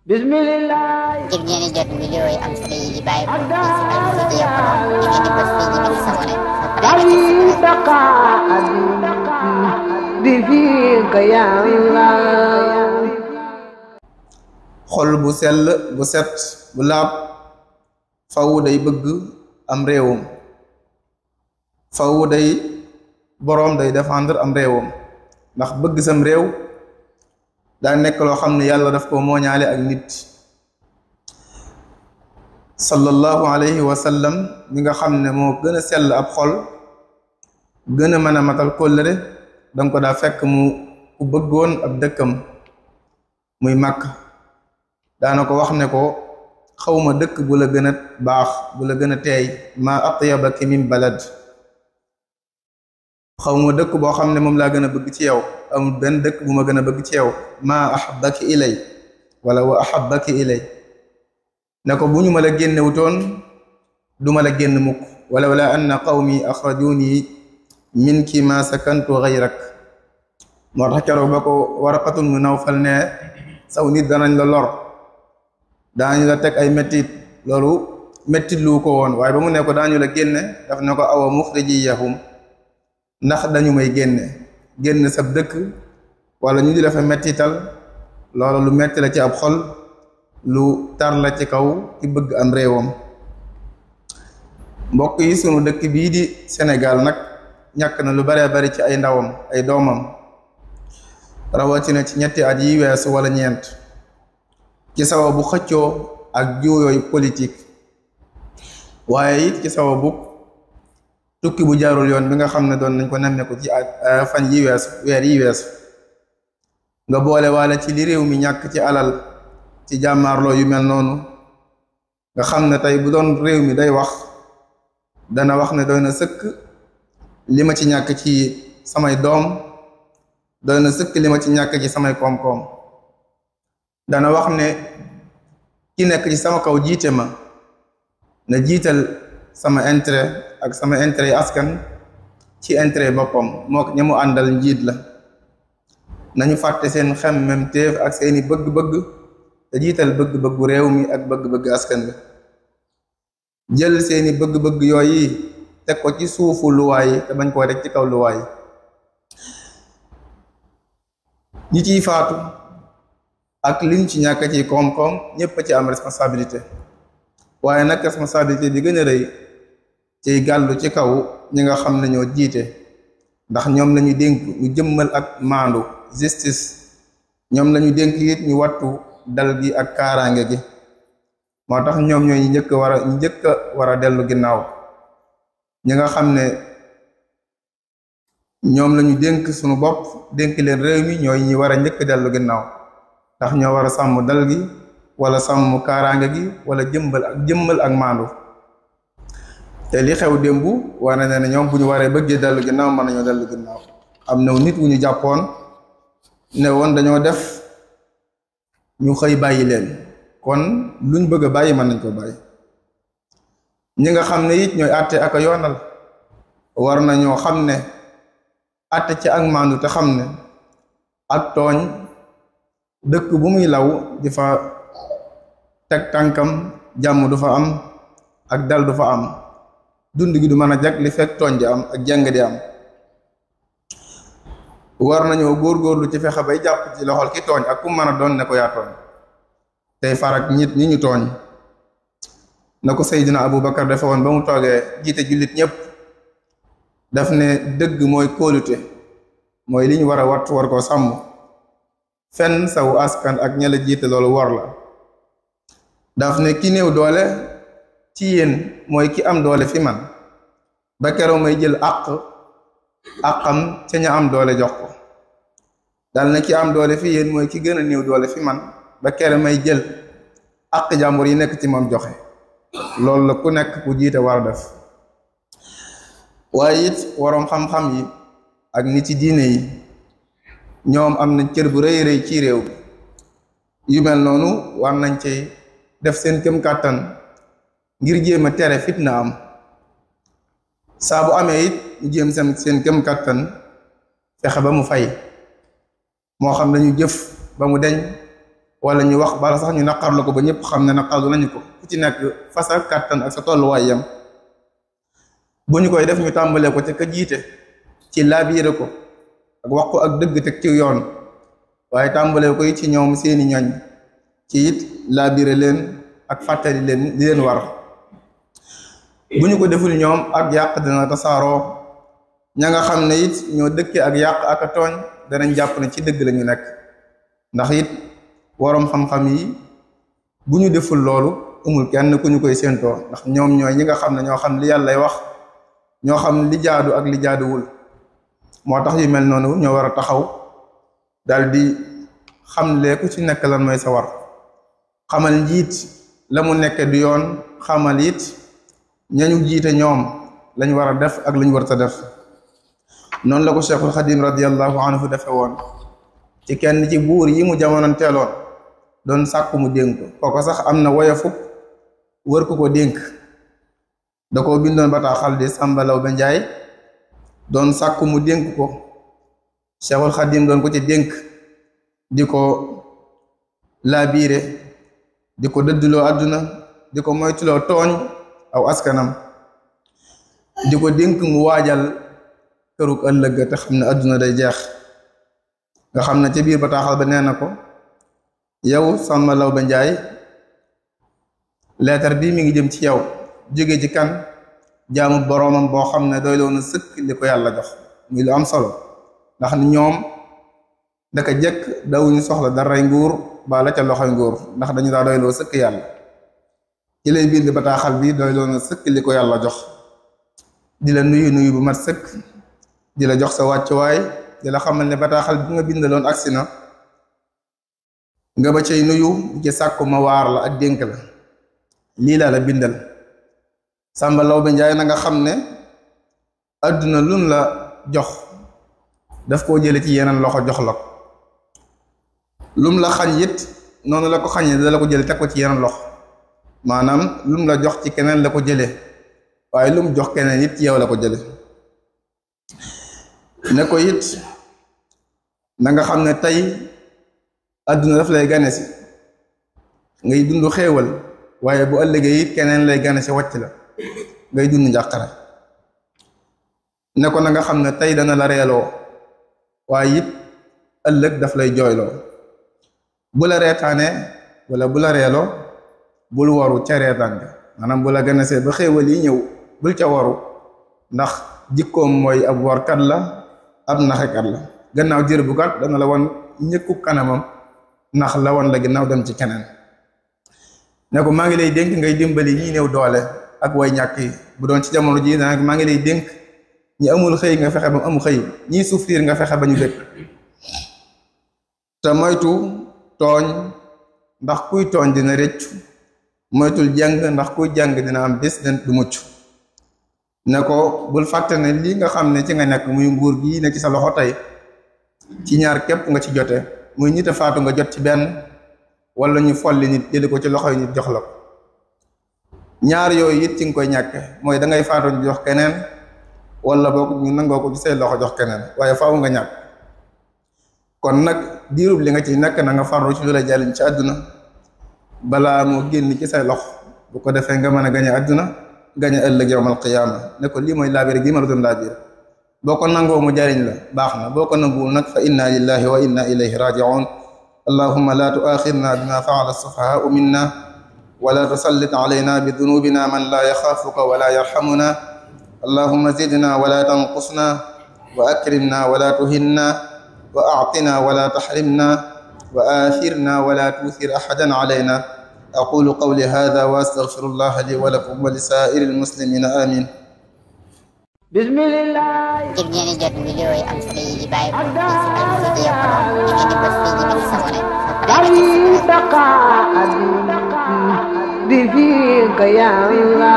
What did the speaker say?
Bismillah. ngir ngeen di jot vidéo yi am solo yi bàyyi ko ci Al Mouridiyyah Pro di ngeen di bës fii ñu bind s'abonner ba pare xol bu sell bu set bu laab faw day bëgg am réewam faw day boroom day défendre am réewam ndax bëgg sam réew daa nekk loo xam ne yàlla daf ko mooñaale ak nit sallallahu alayhi wa sallam mi nga xam ne moo gën a sell ab xol gën a mën a matal kóllëre danga ko daa fekk mu ku bëggoon ab dëkkam muy Makka daana ko wax ne ko xawma dëkk bu la gën a baax bu la gën a teey ma atyabaki min balad xawma dëkk boo xam ne moom laa gën a bëgg ci yow amul benn dëkk bu ma gën a bëgg ci yow ma ahabbaki ilay wala wa ahabbaki ilay ne ko bu ñu ma la génnewutoon du ma la génn mukk wala wala anna qawmi axrajuni minki ma sakantu ghayrak moo tax keroog ba ko Waraqatul mu Nawfal ne saw nit danañ la lor daañu la teg ay mettit loolu mettit lu ko woon waaye ba mu ne ko daañu la génne daf ne ko awa muxrijiyahum ndax dañu may génn sab dëkk wala ñu di la fa mettital loolu lu metti la ci ab xol lu tar la ci kaw ki bëgg am réewam mbokk yi sunu dëkk bii di Sénégal nag ñàkk na lu baree bari ci ay ndawam ay doomam rawatina ci ñetti at yi weesu wala ñeent ci sababu xëccoo ak juuyooyu politique waaye it ci sababu tukki bu jaarul yoon bi nga xam ne doon nañ ko nemmeeku ci fan yi weesu weer yi weesu nga boole waale ci li réew mi ñàkk ci alal ci jàmmaarloo yu mel noonu nga xam ne tey bu doon réew mi day wax dana wax ne doy na sëkk li ma ci ñàkk ci samay doom doy na sëkk li ma ci ñàkk ci samay koom-koom dana wax ne ki nekk ci sama kaw jiite ma na jiital sama intérêt ak sama intérêt yi askan ci intérêt boppam moo ña mu àndal njiit la nañu fàtte seen xemmemteef ak seeni bëgg-bëgg te jiital bëgg-bëggu réew mi ak bëgg-bëgg askan bi jël seeni bëgg-bëgg yooyu teg ko ci suufu luwaay te bañ koo teg ci kaw luwaay ñi ciy faatu ak liñ ci ñàkk ci koom-koom ñépp ci am responsabilité waaye nag responsabilité bi gën a rëy ciy gàllu ci kaw ñi nga xam ne ñoo jiite ndax ñoom lañu dénk ñu jëmmal ak maandu justice ñoom lañu dénk it ñu wattu dal gi ak kaaraange gi moo tax ñoom ñooy njëkk war a dellu ginnaaw ñi nga xam ne ñoom lañu dénk sunu bopp dénk leen réew mi ñooy ñi war a njëkk dellu ginnaaw ndax ñoo war a sàmm dal gi wala sàmm kaaraange gi wala jëmmal ak maandu te li xew démb wane na ne ñoom bu ñu waree bëggee dellu ginnaaw mën nañoo dellu ginnaaw am na nit wu ñu jàppoon ne woon dañoo def ñu xëy bàyyi leen kon luñ bëgg a bàyyi mën nañ ko bàyyi ñi nga xam ne it ñooy àtte ak a yoonal war nañoo xam ne àtte ci ak maandu te xam ne ak tooñ dëkk bu muy law di fa teg tànkam jàmm du fa am ak dal du fa am dund gi du mën a jag li fekk tooñ di am ak jàng di am war nañoo góorgóorlu ci fexe bay jàpp ci loxol ki tooñ ak ku mën a doon ne ko yaa tooñ tey farak ñi ñu tooñ na ko Seydina Aboubacar dafa woon ba mu toogee jiite jullit ñépp daf ne dëgg mooy kóolute mooy li ñu war a wattu war koo sàmm fenn saw askan ak ña la jiite loolu war la daf ne ki néew doole ci yéen mooy ki am doole fi man ba keroog may jël àqam ca ña am doole jox ko dal na ki am doole fi yéen mooy ki gën a néew doole fi man ba keroog may jël àq jàmbur yi nekk ci moom joxe loolu la ku nekk ku jiite war a def waaye it waroom xam-xam yi ak nit ci diine yi ñoom am nañ cër bu rëy rëy ci réew bi yu mel noonu war nañ ci def seen këm kàttan ngir jéem a tere fitna am saa bu amee it ñu jéem seen këm kàttan fexe ba mu fay moo xam dañu jëf ba mu deñ wala ñu wax bala sax ñu naqarlu ko ba ñëpp xam ne naqarlu nañu ko ku ci nekk fa sa kàttan ak sa tolluwaay yam bu ñu koy def ñu tàmbalee ko ca ka jiite ci laabiire ko ak wax ko ak dëgg teg ci yoon waaye tàmbalee ko it ci ñoom seeni ñoñ ci it laabiire leen ak fàttali leen li leen war bu ñu ko deful ñoom ak yàq dina tasaaroo ña nga xam ne it ñoo dëkkee ak yàq ak a tooñ danañ jàpp ne ci dëgg la ñu nekk ndax it waroom xam-xam yi bu ñu deful loolu amul kenn ku ñu koy séentoo ndax ñoom ñooy ñi nga xam ne ñoo xam li yàllay wax ñoo xam li jaadu ak li jaaduwul moo tax yu mel noonu ñoo war a taxaw daal di xamle ku ci nekk lan mooy sa war xamal njiit la mu nekke du yoon xamal it ñañu jiite ñoom lañ war a def ak lañ war ta def noonu la ko Cheikhul Xadim radiallahu anhu defe woon ci kenn ci buur yi mu jamonoon teeloon doon sàkku mu dénk kooko sax am na woyofu wër ko dénk da ko bindoon bataaxal di Samba Lawbe Njaay doon sàkku mu dénk ko Cheikhul Xadim doon ko ci dénk di ko laabiire di ko dëdduloo àdduna di ko moytuloo tooñ aw askanam di ko dénk mu waajal kërug ëllëg te xam ne àdduna day jeex nga xam ne ca biir bataaxal ba nee na ko yow Samba Lawbe Njaay leetar bi mi ngi jëm ci yow jóge ci kan jaamu boroomam boo xam ne doy loonu sëkk li ko yàlla jox muy lu am solo ndax ñoom daka jëkk dawuñu soxla daray nguur ba la ca loxoy nguur ndax dañu daa doyloo sëkk yàlla ci lay bind bataaxal bi doy loonu sëkk li ko yàlla jox di la nuyu bu mat sëkk di la jox sa wàccuwaay di la xamal ne bataaxal bi nga bindaloon agsi na nga ba cay nuyu ci sàkku ma waar la ak dénk la lii laa la bindal Samba Lawbe Njaay na nga xam ne àdduna lun la jox daf koo jële ci yeneen loxo jox la ko lum la xañ it noonu la ko xañee da la ko jële teg ko ci yeneen loxo maanaam lum la jox ci keneen la ko jële waaye lum jox keneen it ci yow la ko jële ne ko it na nga xam ne tey àdduna daf lay gane si ngay dund xéewal waaye bu ëllëgee it keneen lay gane si wàcc la ngay dund njàqare ne ko na nga xam ne tey dana la reeloo waaye it ëllëg daf lay jooyloo bu la reetaane wala bu la reeloo bul waru ca reetaan ga maanaam bu la gane see ba xéewal yi ñëw bul ca waru ndax jikkoom mooy ab warkat la ab naxekat la gannaaw jër bu gàtt dana la wan ñëkku kanamam ndax la wan la ginnaaw dem ci keneen ne ko maa ngi lay dénk ngay dimbali ñi néew doole ak way ñàkk yi bu doon ci jamono ji nag maa ngi lay dénk ñi amul xëy nga fexe ba mu amu xëy ñii souffrir nga fexe ba ñu dëkk te moytu tooñ ndax kuy tooñ dina rëccu moytul jàng ndax kuy jàng dina am bés du mucc ne ko bul fàtte ne lii nga xam ne ci nga nekk muy nguur gi ne ci sa loxo tey ci ñaar képp nga ci jote muy nit a faatu nga jot ci benn wala ñu folli nit jëli ko ci loxoy nit jox la ko ñaar yooyu it ci nga koy ñàkke mooy da ngay faatu ñu jox keneen wala boog ñu nangoo ko ci say loxo jox keneen waaye faaw nga ñàkk kon nag diirub li nga ci nekk na nga farlu ci lu la jariñ ci àdduna balaa moo génn ci say loxo bu ko defee nga mën a gañe àdduna gañe ëllëg yawmal qiyaama ne ko lii mooy laabire gi ma la doon laabire boo ko nangoo mu jariñ la baax na boo ko nanguwul nag fa inna lillahi wa inna ilayhi raji'un allahumma la tu'akhidna bima fa'ala as-sufahaa'u minna wa la tusallit alayna bi dunubina man la yaxaafuka wa la yarhamuna allahumma zidna wa la tanqusna wa akrimna wa la tuhinna wa a'tina wa la tahrimna wa athirna wa la tuthir ahadan alayna aqulu qawli hadha wa astaghfirullaha li wa lakum wa li sa'iril muslimina amin bismillah ngir ngeen di jot vidéo yi am solo yi di bàyyi ko ci Al Vision Pro ngeen di bës fii di sabone di fi ka yàlla